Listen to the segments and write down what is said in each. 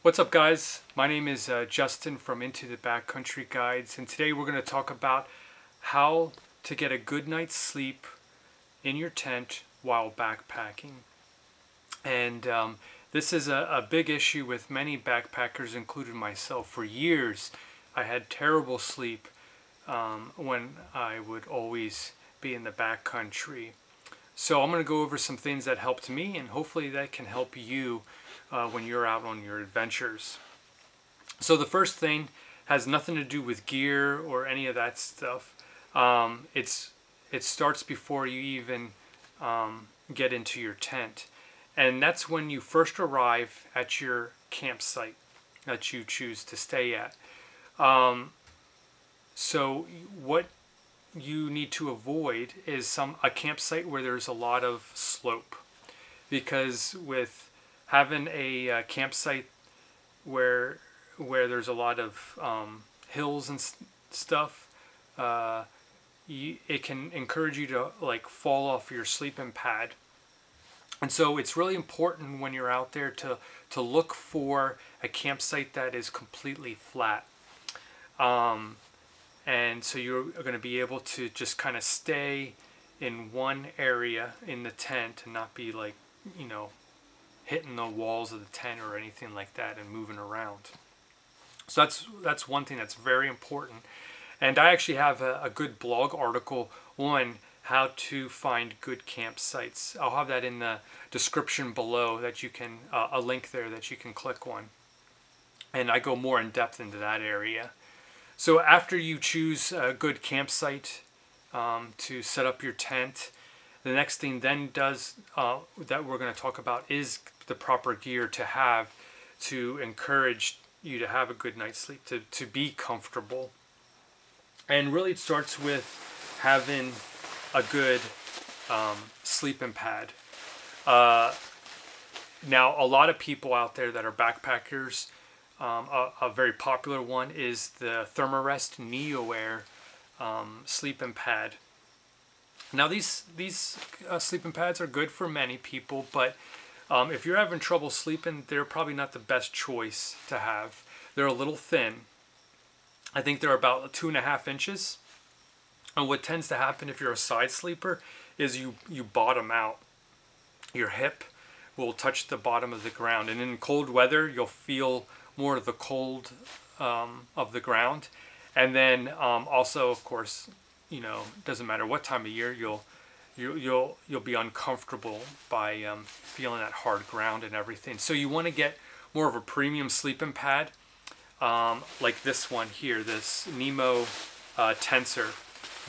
What's up, guys? My name is Justin from Into the Backcountry Guides, and today we're going to talk about how to get a good night's sleep in your tent while backpacking. And this is a big issue with many backpackers, including myself. For years, I had terrible sleep when I would always be in the backcountry. So I'm going to go over some things that helped me, and hopefully that can help you when you're out on your adventures. So the first thing has nothing to do with gear or any of that stuff. It starts before you even get into your tent, and that's when you first arrive at your campsite that you choose to stay at. So what you need to avoid is a campsite where there's a lot of slope, because with having a campsite where there's a lot of hills and stuff, it can encourage you to like fall off your sleeping pad. And so it's really important when you're out there to look for a campsite that is completely flat. And so you're going to be able to just kind of stay in one area in the tent and not be like, hitting the walls of the tent or anything like that and moving around. So that's one thing that's very important. And I actually have a good blog article on how to find good campsites. I'll have that in the description below, that you can a link there that you can click on. And I go more in depth into that area. So after you choose a good campsite to set up your tent, the next thing then that we're going to talk about is the proper gear to have to encourage you to have a good night's sleep, to be comfortable. And really it starts with having a good sleeping pad. Now, a lot of people out there that are backpackers, a very popular one is the Thermarest NeoAir sleeping pad. Now these sleeping pads are good for many people, but if you're having trouble sleeping, they're probably not the best choice to have. They're a little thin. I think they're about 2.5 inches. And what tends to happen if you're a side sleeper is you bottom out. Your hip will touch the bottom of the ground, and in cold weather you'll feel more of the cold of the ground. And then also, of course, doesn't matter what time of year, you'll be uncomfortable by feeling that hard ground and everything. So you want to get more of a premium sleeping pad, like this one here, this NEMO Tensor.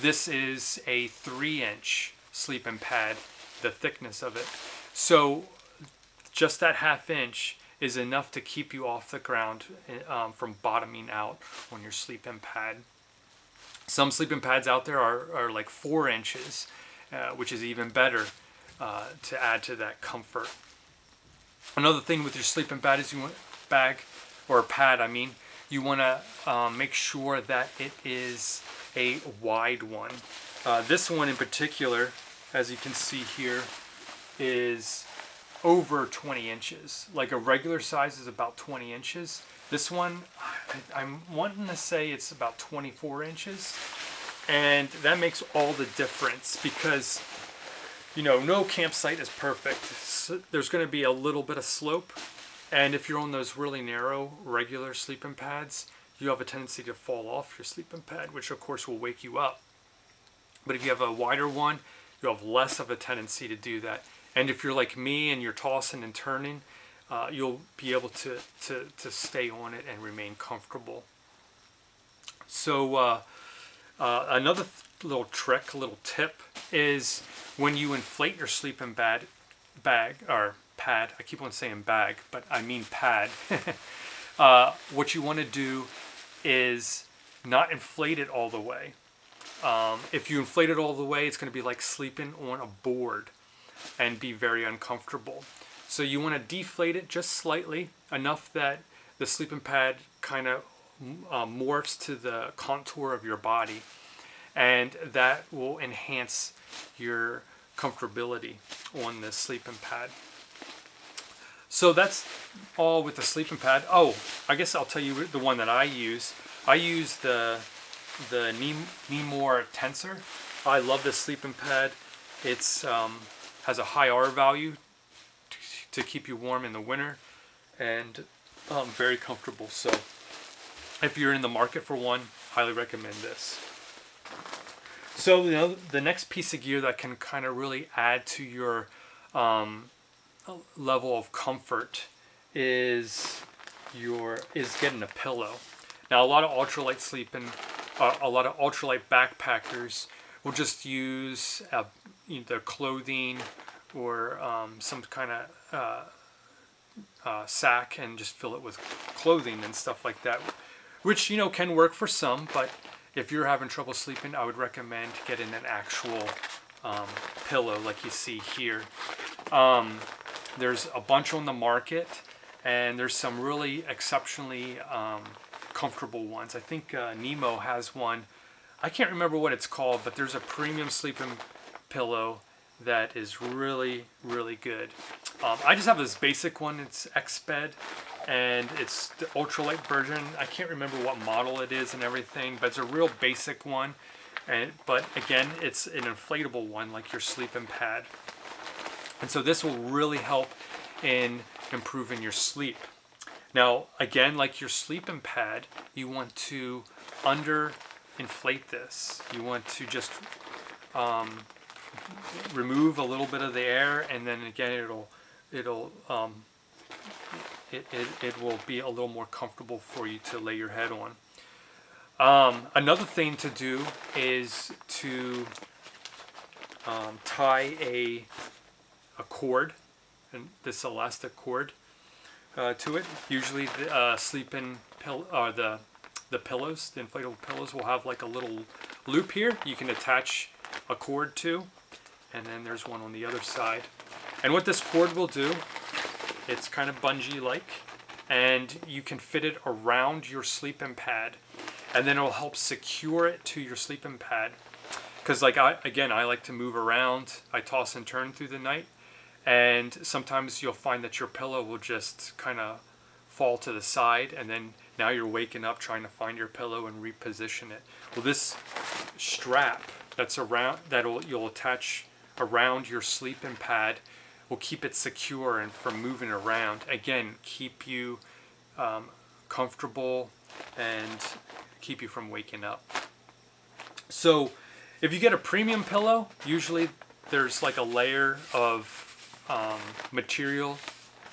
This is a 3-inch sleeping pad, the thickness of it. So just that 1/2 inch is enough to keep you off the ground from bottoming out on your sleeping pad. Some sleeping pads out there are like 4 inches, which is even better to add to that comfort. Another thing with your sleeping pad is you want you want to make sure that it is a wide one. This one in particular, as you can see here, is over 20 inches. Like a regular size is about 20 inches. This one, I'm wanting to say it's about 24 inches. And that makes all the difference, because, no campsite is perfect. So there's going to be a little bit of slope. And if you're on those really narrow, regular sleeping pads, you have a tendency to fall off your sleeping pad, which of course will wake you up. But if you have a wider one, you'll have less of a tendency to do that. And if you're like me and you're tossing and turning, you'll be able to stay on it and remain comfortable. So another little trick, a little tip, is when you inflate your sleeping pad, I keep on saying bag, but I mean pad. What you want to do is not inflate it all the way. If you inflate it all the way, it's going to be like sleeping on a board and be very uncomfortable. So you want to deflate it just slightly, enough that the sleeping pad kind of morphs to the contour of your body, and that will enhance your comfortability on the sleeping pad. So that's all with the sleeping pad. Oh, I guess I'll tell you the one that I use. I use the NEMO Tensor. I love this sleeping pad. It's has a high R value to keep you warm in the winter, and very comfortable. So if you're in the market for one, highly recommend this. So the next piece of gear that can kind of really add to your level of comfort is getting a pillow. Now a lot of ultralight backpackers will just use either clothing or some kind of sack and just fill it with clothing and stuff like that, which can work for some, but if you're having trouble sleeping, I would recommend getting an actual pillow like you see here. There's a bunch on the market, and there's some really exceptionally comfortable ones. I think NEMO has one. I can't remember what it's called, but there's a premium sleeping pillow that is really, really good. I just have this basic one. It's X-Bed, and it's the ultralight version. I can't remember what model it is and everything, but it's a real basic one. But again, it's an inflatable one like your sleeping pad. And so this will really help in improving your sleep. Now, again, like your sleeping pad, you want to under-inflate this. You want to just remove a little bit of the air, and then again, it will be a little more comfortable for you to lay your head on. Another thing to do is to tie a cord, and this elastic cord to it. Usually the sleeping the pillows, the inflatable pillows, will have like a little loop here you can attach a cord to, and then there's one on the other side. And what this cord will do, it's kind of bungee like, and you can fit it around your sleeping pad, and then it'll help secure it to your sleeping pad. Because I like to move around. I toss and turn through the night, and sometimes you'll find that your pillow will just kind of fall to the side, and then now you're waking up trying to find your pillow and reposition it. Well, this strap that's around you'll attach around your sleeping pad will keep it secure and from moving around. Again, keep you comfortable and keep you from waking up. So if you get a premium pillow, usually there's like a layer of material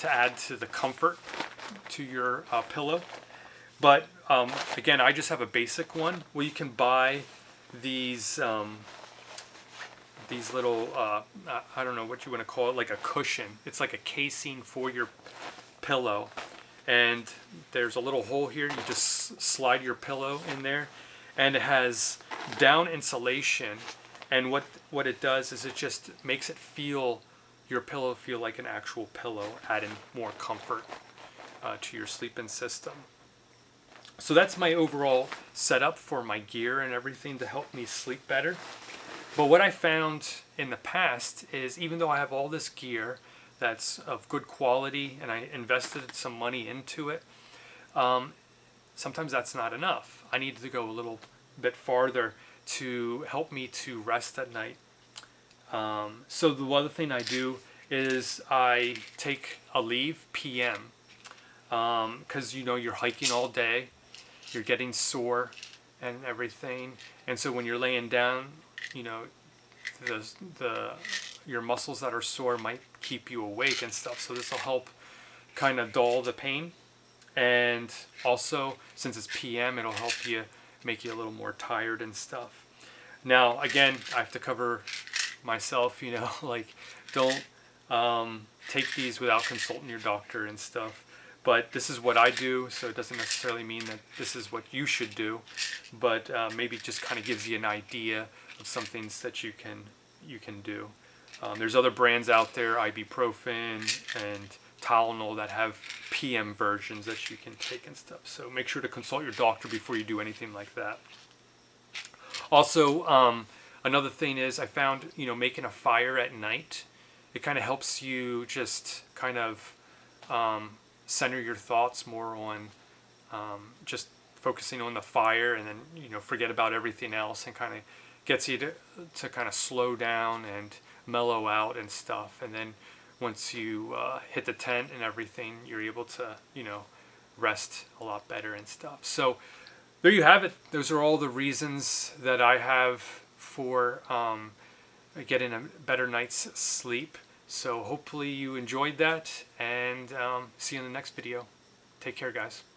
to add to the comfort to your pillow. But again, I just have a basic one. Well, you can buy these little I don't know what you want to call it, like a cushion. It's like a casing for your pillow, and there's a little hole here. You just slide your pillow in there, and it has down insulation. And what it does is it just makes it your pillow feel like an actual pillow, adding more comfort to your sleeping system. So that's my overall setup for my gear and everything to help me sleep better. But what I found in the past is, even though I have all this gear that's of good quality and I invested some money into it, sometimes that's not enough. I need to go a little bit farther to help me to rest at night. So the other thing I do is I take Advil PM, because you're hiking all day, you're getting sore and everything, and so when you're laying down, your muscles that are sore might keep you awake and stuff. So this will help kind of dull the pain, and also since it's PM, it'll help make you a little more tired and stuff. Now again, I have to cover myself, don't take these without consulting your doctor and stuff. But this is what I do, so it doesn't necessarily mean that this is what you should do, but maybe it just kind of gives you an idea of some things that you can do. There's other brands out there, ibuprofen and Tylenol, that have PM versions that you can take and stuff. So make sure to consult your doctor before you do anything like that. Also, another thing is I found, making a fire at night, it kind of helps you just kind of center your thoughts more on just focusing on the fire, and then, you know, forget about everything else, and kind of gets you to kind of slow down and mellow out and stuff. And then once you hit the tent and everything, you're able to, you know, rest a lot better and stuff. So there you have it. Those are all the reasons that I have for getting a better night's sleep. So hopefully you enjoyed that, and see you in the next video. Take care, guys.